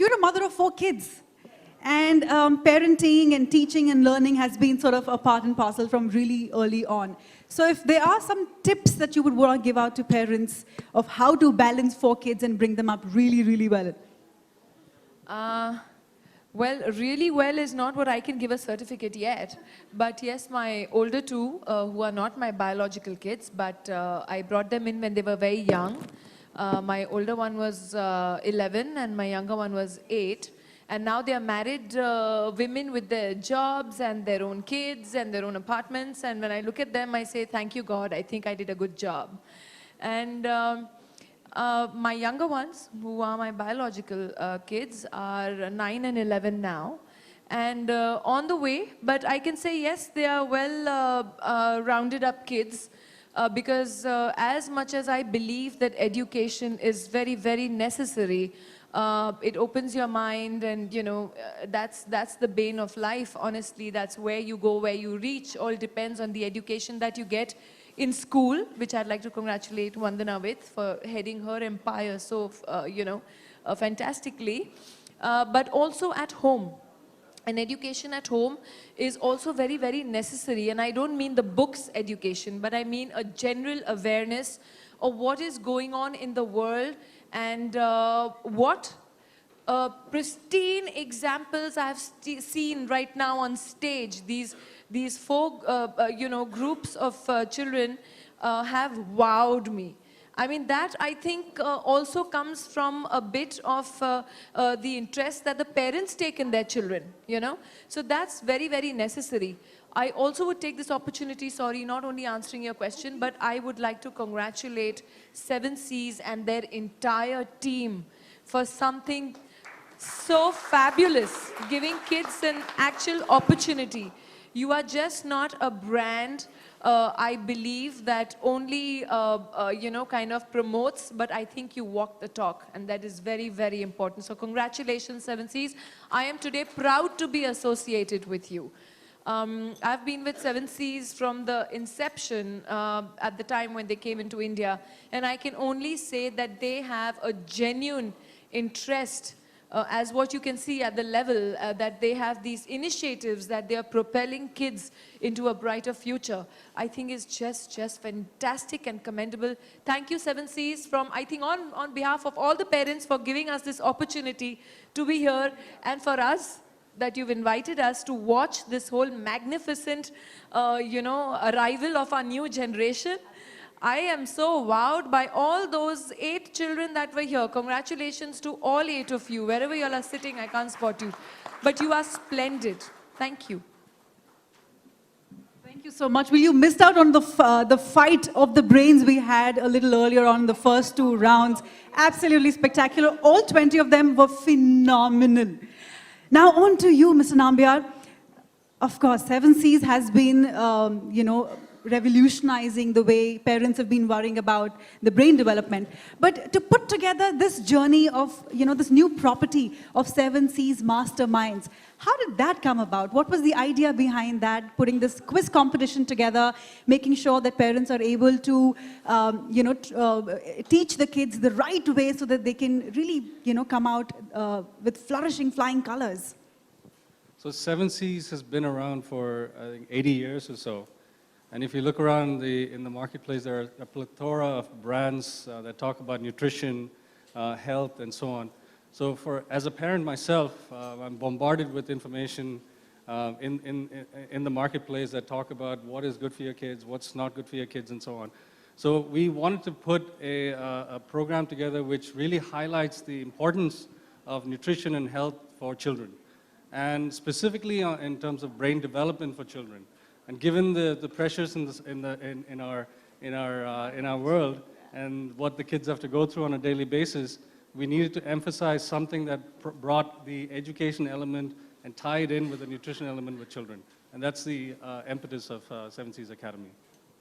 you're a mother of 4 kids. And parenting and teaching and learning has been sort of a part and parcel from really early on. So if there are some tips that you would want to give out to parents of how to balance 4 kids and bring them up really, really well. Well, really well is not what I can give a certificate yet. But yes, my older 2, who are not my biological kids, but I brought them in when they were very young. My older one was 11 and my younger one was 8. And now they are married women with their jobs and their own kids and their own apartments. And when I look at them, I say, thank you, God, I think I did a good job. And my younger ones, who are my biological kids, are 9 and 11 now. And on the way, but I can say, yes, they are well rounded up kids. Because as much as I believe that education is very, very necessary, it opens your mind, and you know that's the bane of life. Honestly, that's where you go, where you reach. All depends on the education that you get in school, which I'd like to congratulate Vandana with for heading her empire so fantastically, but also at home. And education at home is also very, very necessary. And I don't mean the books education, but I mean a general awareness of what is going on in the world and what pristine examples I've seen right now on stage. These 4 groups of children have wowed me. I mean, that I think also comes from a bit of the interest that the parents take in their children, you know. So that's very, very necessary. I also would take this opportunity, sorry, not only answering your question, but I would like to congratulate 7Cs and their entire team for something so fabulous, giving kids an actual opportunity. You are just not a brand, I believe, that only, kind of promotes, but I think you walk the talk, and that is very, very important. So congratulations, 7Cs. I am today proud to be associated with you. I've been with 7Cs from the inception at the time when they came into India, and I can only say that they have a genuine interest, as what you can see at the level that they have these initiatives that they are propelling kids into a brighter future. I think is just fantastic and commendable. Thank you, 7Cs, from, I think, on behalf of all the parents for giving us this opportunity to be here, and for us, that you've invited us to watch this whole magnificent, arrival of our new generation. I am so wowed by all those 8 children that were here. Congratulations to all 8 of you. Wherever you all are sitting, I can't spot you. But you are splendid. Thank you. Thank you so much. Well, you missed out on the fight of the brains we had a little earlier on the first 2 rounds. Absolutely spectacular. All 20 of them were phenomenal. Now on to you, Mr. Nambiar. Of course, 7Cs has been, revolutionizing the way parents have been worrying about the brain development. But to put together this journey of, this new property of 7Cs Masterminds, how did that come about? What was the idea behind that, putting this quiz competition together, making sure that parents are able to, teach the kids the right way so that they can really, come out with flourishing flying colors? So 7Cs has been around for, I think, 80 years or so. And if you look around in the marketplace, there are a plethora of brands that talk about nutrition, health, and so on. So as a parent myself, I'm bombarded with information in the marketplace that talk about what is good for your kids, what's not good for your kids, and so on. So we wanted to put a program together which really highlights the importance of nutrition and health for children, and specifically in terms of brain development for children. And given the pressures in our world and what the kids have to go through on a daily basis, we needed to emphasize something that brought the education element and tie it in with the nutrition element with children. And that's the impetus of 7Cs Academy.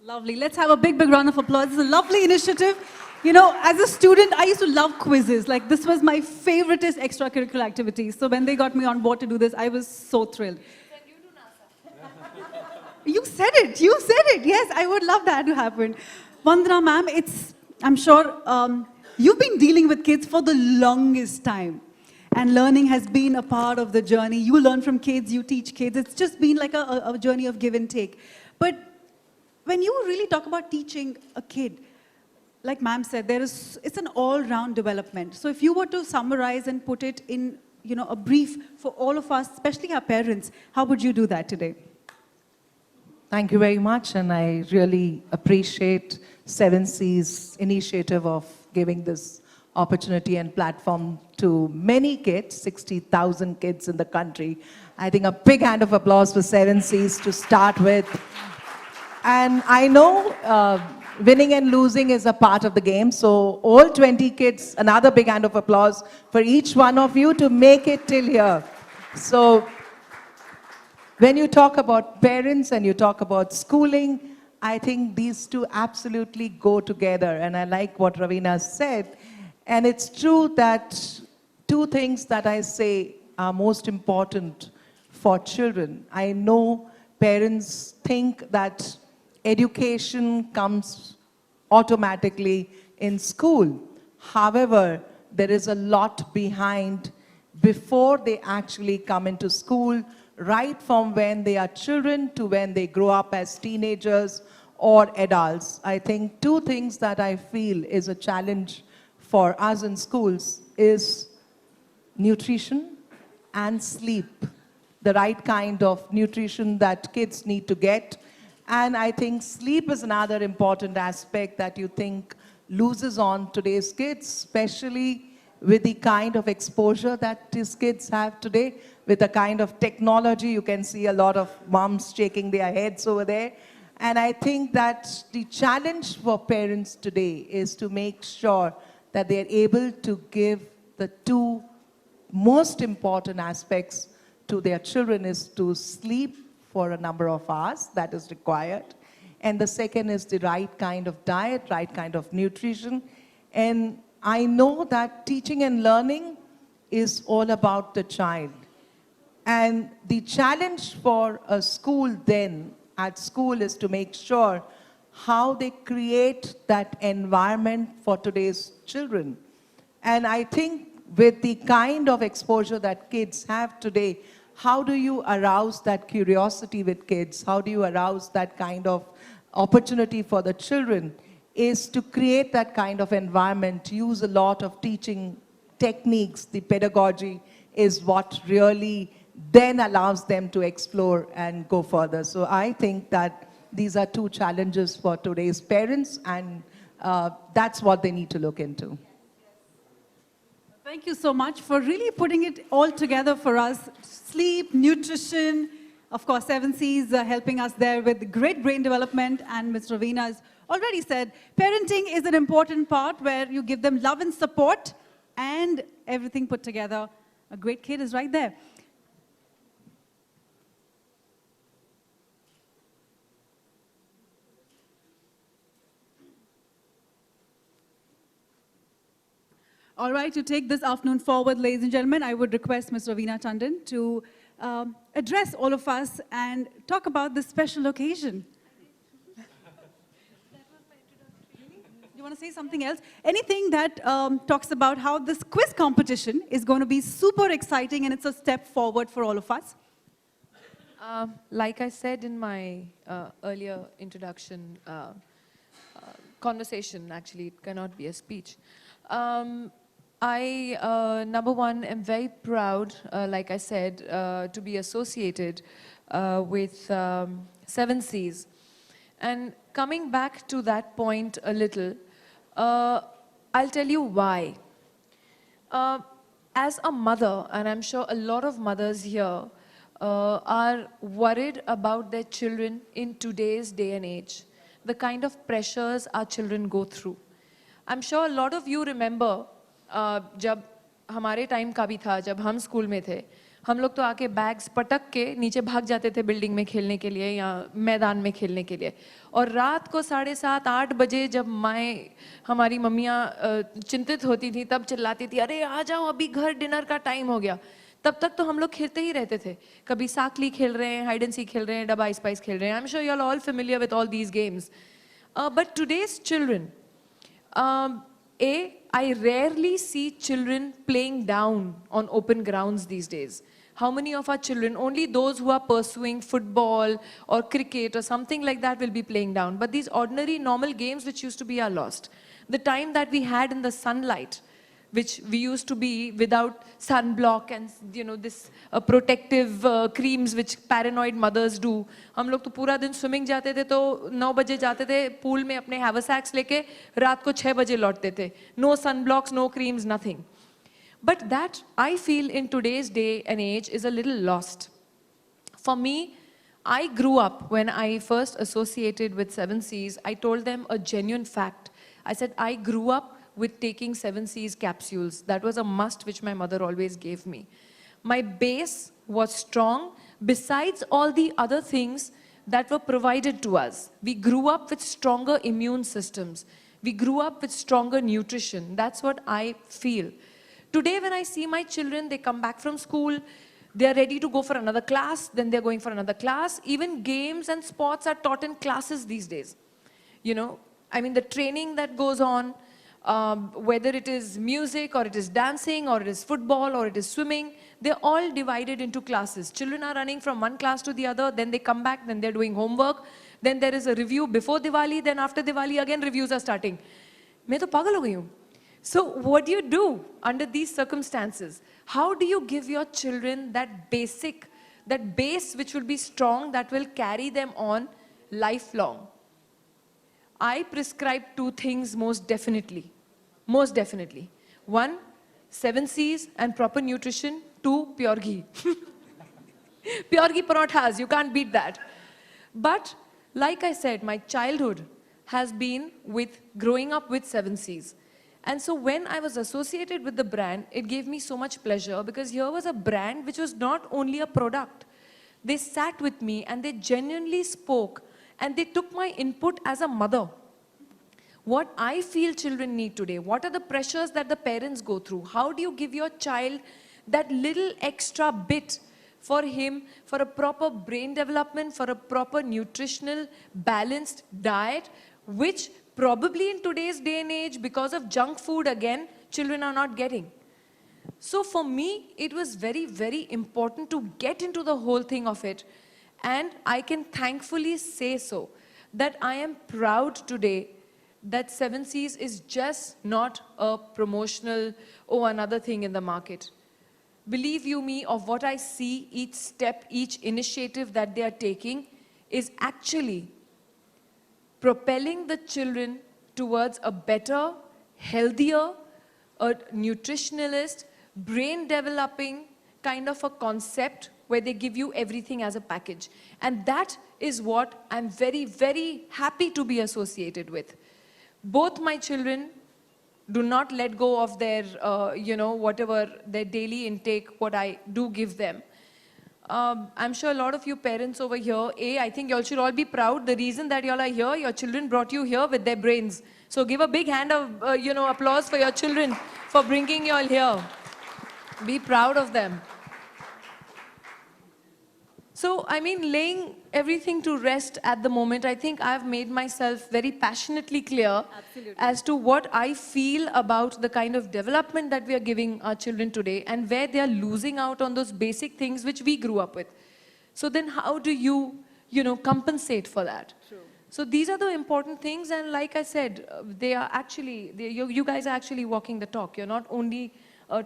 Lovely. Let's have a big, big round of applause. It's a lovely initiative. As a student, I used to love quizzes. Like, this was my favoriteest extracurricular activity. So when they got me on board to do this, I was so thrilled. You said it. Yes, I would love that to happen. Vandana ma'am, I'm sure you've been dealing with kids for the longest time. and learning has been a part of the journey. You learn from kids, you teach kids. It's just been like a journey of give and take. But when you really talk about teaching a kid, like ma'am said, it's an all-round development. So if you were to summarize and put it in, a brief for all of us, especially our parents, how would you do that today? Thank you very much, and I really appreciate Seven Seas' initiative of giving this opportunity and platform to many kids, 60,000 kids in the country. I think a big hand of applause for Seven Seas to start with. And I know winning and losing is a part of the game, so all 20 kids, another big hand of applause for each one of you to make it till here. So when you talk about parents and you talk about schooling, I think these two absolutely go together. And I like what Ravina said. And it's true that two things that I say are most important for children. I know parents think that education comes automatically in school. However, there is a lot behind before they actually come into school, right from when they are children to when they grow up as teenagers or adults. I think two things that I feel is a challenge for us in schools is nutrition and sleep, the right kind of nutrition that kids need to get. And I think sleep is another important aspect that you think loses on today's kids, especially with the kind of exposure that these kids have today, with the kind of technology. You can see a lot of moms shaking their heads over there. And I think that the challenge for parents today is to make sure that they're able to give the two most important aspects to their children is to sleep for a number of hours that is required. And the second is the right kind of diet, right kind of nutrition. And I know that teaching and learning is all about the child. And the challenge for a school then, at school, is to make sure how they create that environment for today's children. And I think with the kind of exposure that kids have today, how do you arouse that curiosity with kids? How do you arouse that kind of opportunity for the children? Is to create that kind of environment, use a lot of teaching techniques. The pedagogy is what really then allows them to explore and go further. So I think that these are two challenges for today's parents, and that's what they need to look into. Thank you so much for really putting it all together for us. Sleep, nutrition, of course, Seven Seas helping us there with great brain development. And Ms. Ravina has already said, parenting is an important part where you give them love and support and everything put together. A great kid is right there. All right, to take this afternoon forward, ladies and gentlemen, I would request Ms. Ravina Tandon to address all of us and talk about this special occasion. You want to say something else? Anything that talks about how this quiz competition is going to be super exciting and it's a step forward for all of us? Like I said in my earlier introduction, conversation, actually, it cannot be a speech. I, number one, am very proud, like I said, to be associated with Seven Seas. And coming back to that point a little, I'll tell you why. As a mother, and I'm sure a lot of mothers here are worried about their children in today's day and age, the kind of pressures our children go through. I'm sure a lot of you remember जब हमारे time का भी था, जब हम school में थे, हम लोग तो आके बैग्स पटक के नीचे भाग जाते थे बिल्डिंग में खेलने के लिए या मैदान में खेलने के लिए. और रात को 7:30-8 बजे जब माएँ हमारी मम्मियाँ चिंतित होती थी, तब चिल्लाती थी, अरे आ जाओ अभी घर डिनर का टाइम हो गया. तब तक तो हम लोग खेलते ही रहते थे. कभी साकली खेल रहे हैं, हाइड एंड सीक खेल रहे हैं, डब्बा स्पाइस खेल रहे हैं. I am sure you are all familiar with all these games. But today's children, I rarely see children playing down on open grounds these days. How many of our children, only those who are pursuing football or cricket or something like that will be playing down. But these ordinary, normal games which used to be are lost. The time that we had in the sunlight, which we used to be without sunblock and this protective creams which paranoid mothers do. हम लोग तो पूरा दिन swimming जाते थे तो 9 बजे जाते थे pool में अपने haversacks लेके रात को 6 बजे लौटते थे. No sunblocks, no creams, nothing. But that I feel in today's day and age is a little lost. For me, I grew up when I first associated with 7Cs. I told them a genuine fact. I said I grew up with taking 7Cs capsules. That was a must which my mother always gave me. My base was strong besides all the other things that were provided to us. We grew up with stronger immune systems. We grew up with stronger nutrition. That's what I feel. Today when I see my children, they come back from school, they're ready to go for another class, then they're going for another class. Even games and sports are taught in classes these days. I mean the training that goes on, whether it is music or it is dancing or it is football or it is swimming, they're all divided into classes. Children are running from one class to the other, then they come back, then they're doing homework, then there is a review before Diwali, then after Diwali again reviews are starting. मैं तो पागल हो गई हूँ. So what do you do under these circumstances? How do you give your children that base which will be strong, that will carry them on lifelong? I prescribe 2 things most definitely. Most definitely. 1, 7Cs and proper nutrition. 2, pure ghee. Pure ghee parathas, you can't beat that. But like I said, my childhood has been with growing up with 7Cs. And so when I was associated with the brand, it gave me so much pleasure because here was a brand which was not only a product. They sat with me and they genuinely spoke and they took my input as a mother. What I feel children need today, what are the pressures that the parents go through? How do you give your child that little extra bit for him, for a proper brain development, for a proper nutritional, balanced diet, which probably in today's day and age, because of junk food again, children are not getting. So for me, it was very, very important to get into the whole thing of it. And I can thankfully say so, that I am proud today that 7Cs is just not a promotional or another thing in the market. Believe you me, of what I see, each step, each initiative that they are taking is actually propelling the children towards a better, healthier, a nutritionalist, brain developing kind of a concept where they give you everything as a package. And that is what I'm very, very happy to be associated with. Both my children do not let go of their, whatever their daily intake, what I do give them. I'm sure a lot of you parents over here, I think y'all should all be proud. The reason that y'all are here, your children brought you here with their brains. So give a big hand of, applause for your children for bringing y'all here. Be proud of them. So, I mean, laying everything to rest at the moment, I think I've made myself very passionately clear as to what I feel about the kind of development that we are giving our children today and where they are losing out on those basic things which we grew up with. So then how do you, compensate for that? True. So these are the important things, and like I said, they are actually, you guys are actually walking the talk. You're not only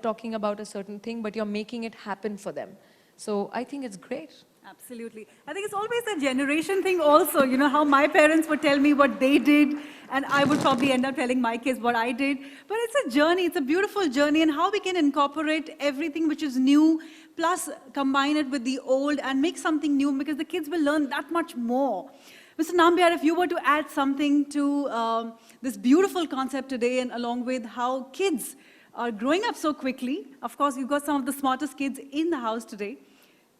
talking about a certain thing, but you're making it happen for them. So I think it's great. Absolutely. I think it's always a generation thing also, how my parents would tell me what they did, and I would probably end up telling my kids what I did. But it's a journey, it's a beautiful journey, and how we can incorporate everything which is new, plus combine it with the old and make something new, because the kids will learn that much more. Mr. Nambiar, if you were to add something to this beautiful concept today, and along with how kids are growing up so quickly, of course, you've got some of the smartest kids in the house today.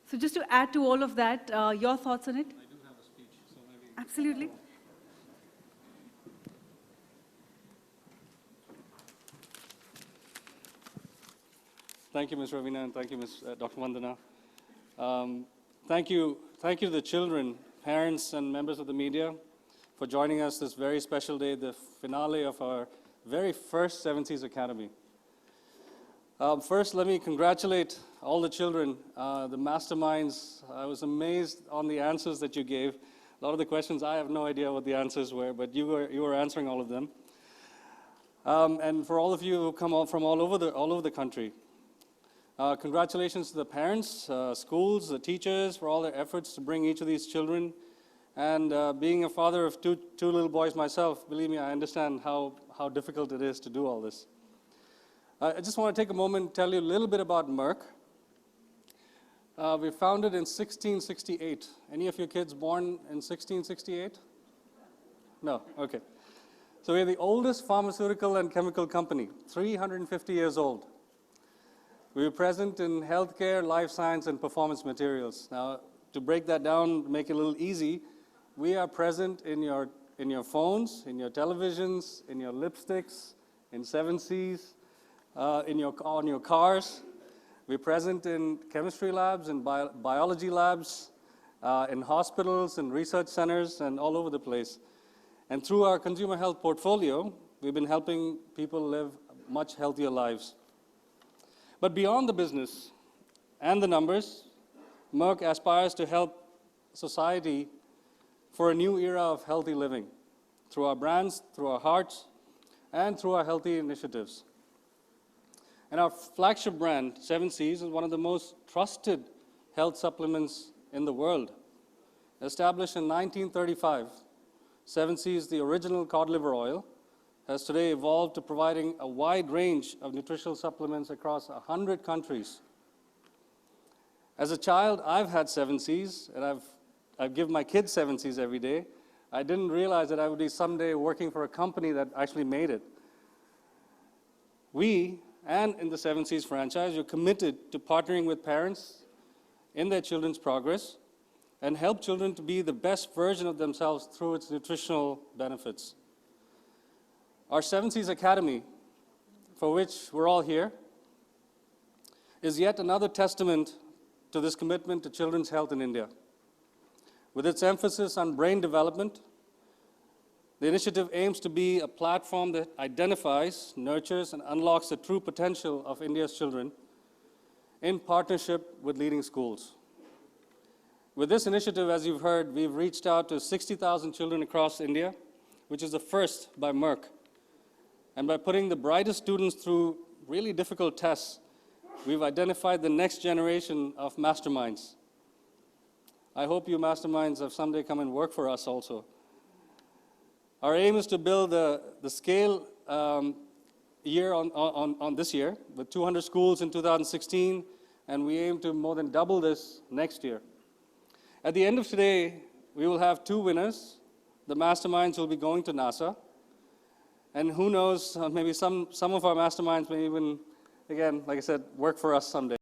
So just to add to all of that, your thoughts on it? I do have a speech, so maybe... Absolutely. Thank you, Ms. Ravina, and thank you, Dr. Vandana. Thank you to the children, parents, and members of the media for joining us this very special day, the finale of our very first Seven Seas Academy. First, let me congratulate all the children, the masterminds. I was amazed on the answers that you gave. A lot of the questions, I have no idea what the answers were, but you were answering all of them. And for all of you who come from all over the country, congratulations to the parents, schools, the teachers for all their efforts to bring each of these children. And being a father of two little boys myself, believe me, I understand how difficult it is to do all this. I just want to take a moment and tell you a little bit about Merck. We founded in 1668. Any of your kids born in 1668? No, okay. So we're the oldest pharmaceutical and chemical company, 350 years old. We are present in healthcare, life science, and performance materials. Now, to break that down, make it a little easy, we are present in your phones, in your televisions, in your lipsticks, in Seven Seas, on your cars. We're present in chemistry labs and biology labs, in hospitals and research centers, and all over the place. And through our consumer health portfolio, we've been helping people live much healthier lives. But beyond the business and the numbers, Merck aspires to help society for a new era of healthy living through our brands, through our hearts, and through our healthy initiatives. And our flagship brand, Seven Seas, is one of the most trusted health supplements in the world. Established in 1935, Seven Seas, the original cod liver oil, has today evolved to providing a wide range of nutritional supplements across 100 countries. As a child, I've had Seven Seas, and I've given my kids Seven Seas every day. I didn't realize that I would be someday working for a company that actually made it. We, and in the Seven Seas franchise, are committed to partnering with parents in their children's progress and help children to be the best version of themselves through its nutritional benefits. Our Seven Seas Academy, for which we're all here, is yet another testament to this commitment to children's health in India. With its emphasis on brain development, the initiative aims to be a platform that identifies, nurtures, and unlocks the true potential of India's children in partnership with leading schools. With this initiative, as you've heard, we've reached out to 60,000 children across India, which is the first by Merck. And by putting the brightest students through really difficult tests, we've identified the next generation of masterminds. I hope you masterminds have someday come and work for us also. Our aim is to build the scale year on this year with 200 schools in 2016, and we aim to more than double this next year. At the end of today, we will have 2 winners. The masterminds will be going to NASA. And who knows, maybe some of our masterminds may even, again, like I said, work for us someday.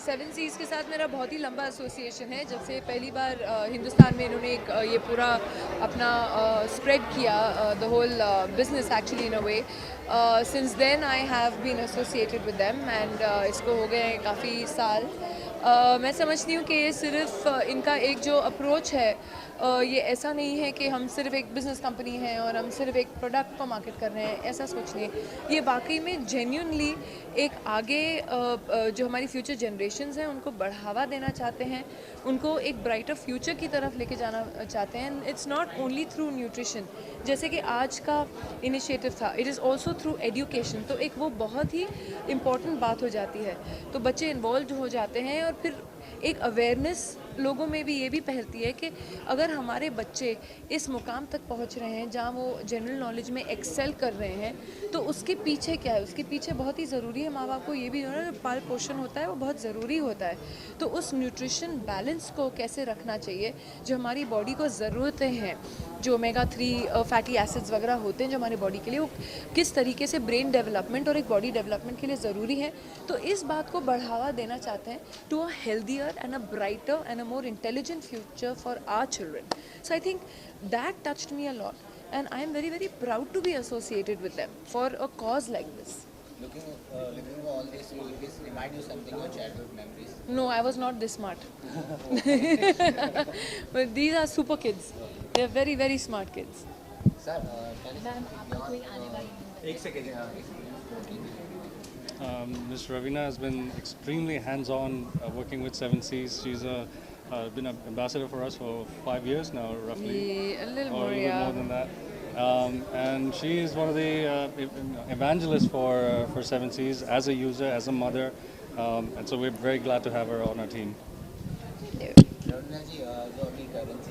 Seven seas के साथ मेरा बहुत ही लंबा association है। जब से पहली बार हिंदुस्तान में इन्होंने एक ये पूरा अपना स्प्रेड किया, the whole business actually in a way, since then I have been associated with them and इसको हो गए हैं काफ़ी साल। मैं समझती हूँ कि ये सिर्फ इनका एक जो अप्रोच है, ये ऐसा नहीं है कि हम सिर्फ एक बिज़नेस कंपनी हैं और हम सिर्फ एक प्रोडक्ट को मार्केट कर रहे हैं, ऐसा सोच नहीं। ये वाकई में जेन्युइनली एक आगे जो हमारी फ्यूचर जनरेशन्स हैं उनको बढ़ावा देना चाहते हैं, उनको एक ब्राइटर फ्यूचर की तरफ लेके जाना चाहते हैं। It's not only through nutrition, जैसे कि आज का इनिशिएटिव था, it is also through education. तो एक वो बहुत ही इम्पॉर्टेंट बात हो जाती है, तो बच्चे इन्वॉल्व हो जाते हैं और फिर एक अवेयरनेस लोगों में भी ये भी फैलती है कि अगर हमारे बच्चे इस मुकाम तक पहुंच रहे हैं जहां वो जनरल नॉलेज में एक्सेल कर रहे हैं, तो उसके पीछे क्या है, उसके पीछे बहुत ही ज़रूरी है माँ बाप को ये भी जो है पाल पोषण होता है वो बहुत ज़रूरी होता है। तो उस न्यूट्रिशन बैलेंस को कैसे रखना चाहिए, जो हमारी बॉडी को ज़रूरतें हैं, जो ओमेगा 3 फैटी एसिड्स वगैरह होते हैं जो हमारी बॉडी के लिए, वो किस तरीके से ब्रेन डेवलपमेंट और एक बॉडी डेवलपमेंट के लिए ज़रूरी है। तो इस बात को बढ़ावा देना चाहते हैं to a healthier and a brighter and a more intelligent future for our children. So I think that touched me a lot, and I am very, very proud to be associated with them for a cause like this. Looking at all this, will this remind you something your childhood memories? No, I was not this smart. But these are super kids. They are very, very smart kids. Sir, Ms. Ravina has been extremely hands-on working with Seven Seas. She's been an ambassador for us for 5 years now, roughly. Yeah, a little or more, a little yeah. more than that. And she is one of the evangelists for Seven Seas as a user, as a mother. And so we're very glad to have her on our team. Raveena ji, जो अभी currency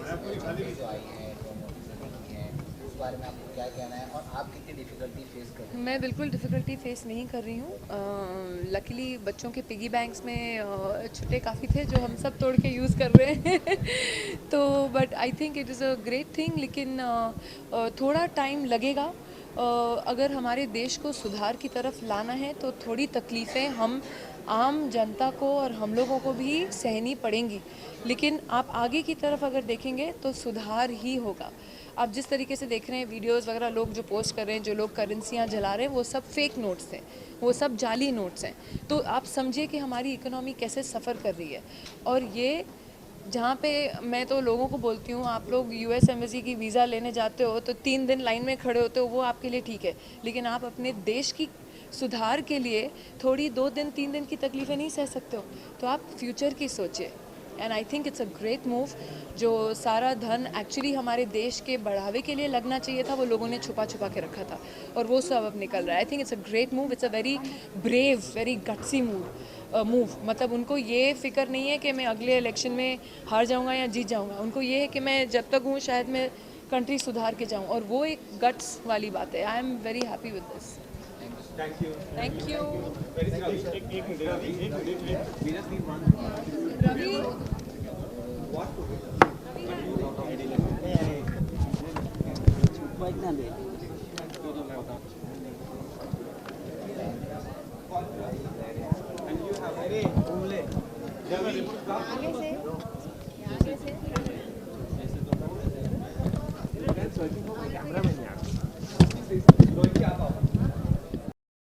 जो आई है, जो notice है, उस बारे में आपको क्या कहना है और आप कितनी डिफिकल्टी फेस कर रहे हैं? मैं बिल्कुल डिफ़िकल्टी फेस नहीं कर रही हूँ। लकीली बच्चों के पिगी बैंक्स में छुट्टे काफ़ी थे जो हम सब तोड़ के यूज़ कर रहे हैं तो but I think it is a great thing, लेकिन थोड़ा टाइम लगेगा। अगर हमारे देश को सुधार की तरफ लाना है तो थोड़ी तकलीफ़ें हम आम जनता को और हम लोगों को भी सहनी पड़ेंगी, लेकिन आप आगे की तरफ अगर देखेंगे तो सुधार ही होगा। आप जिस तरीके से देख रहे हैं वीडियोस वगैरह लोग जो पोस्ट कर रहे हैं, जो लोग करेंसियाँ जला रहे हैं, वो सब फेक नोट्स हैं, वो सब जाली नोट्स हैं। तो आप समझिए कि हमारी इकोनॉमी कैसे सफ़र कर रही है। और ये जहाँ पे मैं तो लोगों को बोलती हूँ, आप लोग यूएस एम्बेसी की वीज़ा लेने जाते हो तो 3 दिन लाइन में खड़े होते हो, वो आपके लिए ठीक है, लेकिन आप अपने देश की सुधार के लिए थोड़ी 2 दिन 3 दिन की तकलीफ़ें नहीं सह सकते हो। तो आप फ्यूचर की सोचिए, and I think it's a great move. जो सारा धन एक्चुअली हमारे देश के बढ़ावे के लिए लगना चाहिए था, वो लोगों ने छुपा छुपा के रखा था और वो सब अब निकल रहा है। I think it's a great move, it's a very brave, very gutsy move. मतलब उनको ये फिक्र नहीं है कि मैं अगले इलेक्शन में हार जाऊंगा या जीत जाऊंगा, उनको ये है कि मैं जब तक हूँ शायद मैं कंट्री सुधार के जाऊँ, और वो एक गट्स वाली बात है। I am very happy with this. Thank you. Ravi, camera man यार